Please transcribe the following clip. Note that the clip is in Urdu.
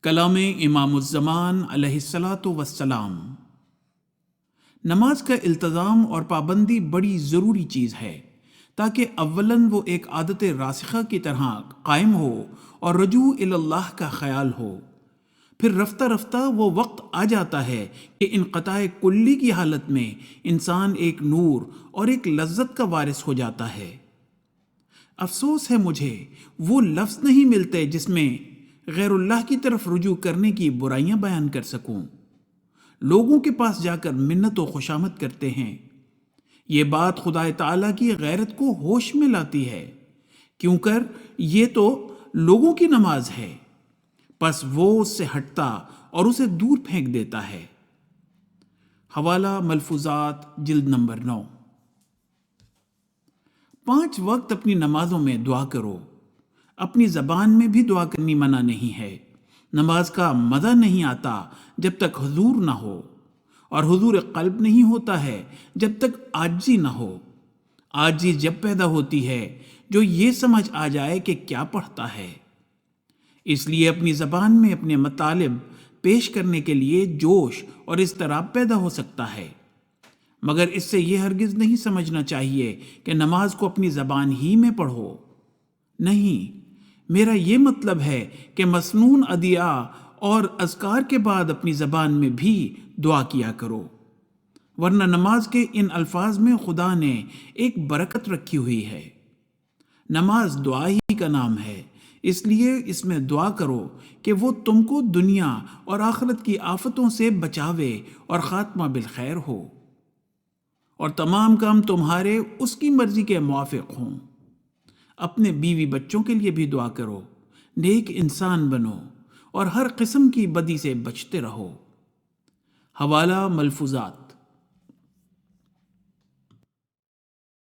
کلام امام الزمان علیہ الصلاۃ والسلام۔ نماز کا التزام اور پابندی بڑی ضروری چیز ہے تاکہ اولاً وہ ایک عادت راسخہ کی طرح قائم ہو اور رجوع اللہ کا خیال ہو، پھر رفتہ رفتہ وہ وقت آ جاتا ہے کہ انقطاع کلی کی حالت میں انسان ایک نور اور ایک لذت کا وارث ہو جاتا ہے۔ افسوس ہے مجھے وہ لفظ نہیں ملتے جس میں غیر اللہ کی طرف رجوع کرنے کی برائیاں بیان کر سکوں۔ لوگوں کے پاس جا کر منت و خوشامد کرتے ہیں۔ یہ بات خدا تعالیٰ کی غیرت کو ہوش میں لاتی ہے، کیوں کر یہ تو لوگوں کی نماز ہے، پس وہ اس سے ہٹتا اور اسے دور پھینک دیتا ہے۔ حوالہ ملفوظات جلد نمبر 9۔ 5 وقت اپنی نمازوں میں دعا کرو۔ اپنی زبان میں بھی دعا کرنی منع نہیں ہے۔ نماز کا مزہ نہیں آتا جب تک حضور نہ ہو، اور حضور قلب نہیں ہوتا ہے جب تک عاجزی نہ ہو۔ عاجزی جب پیدا ہوتی ہے جو یہ سمجھ آ جائے کہ کیا پڑھتا ہے۔ اس لیے اپنی زبان میں اپنے مطالب پیش کرنے کے لیے جوش اور اضطراب پیدا ہو سکتا ہے، مگر اس سے یہ ہرگز نہیں سمجھنا چاہیے کہ نماز کو اپنی زبان ہی میں پڑھو۔ نہیں، میرا یہ مطلب ہے کہ مسنون ادعیاء اور اذکار کے بعد اپنی زبان میں بھی دعا کیا کرو، ورنہ نماز کے ان الفاظ میں خدا نے ایک برکت رکھی ہوئی ہے۔ نماز دعا ہی کا نام ہے، اس لیے اس میں دعا کرو کہ وہ تم کو دنیا اور آخرت کی آفتوں سے بچاوے اور خاتمہ بالخیر ہو، اور تمام کام تمہارے اس کی مرضی کے موافق ہوں۔ اپنے بیوی بچوں کے لیے بھی دعا کرو، نیک انسان بنو اور ہر قسم کی بدی سے بچتے رہو۔ حوالہ ملفوظات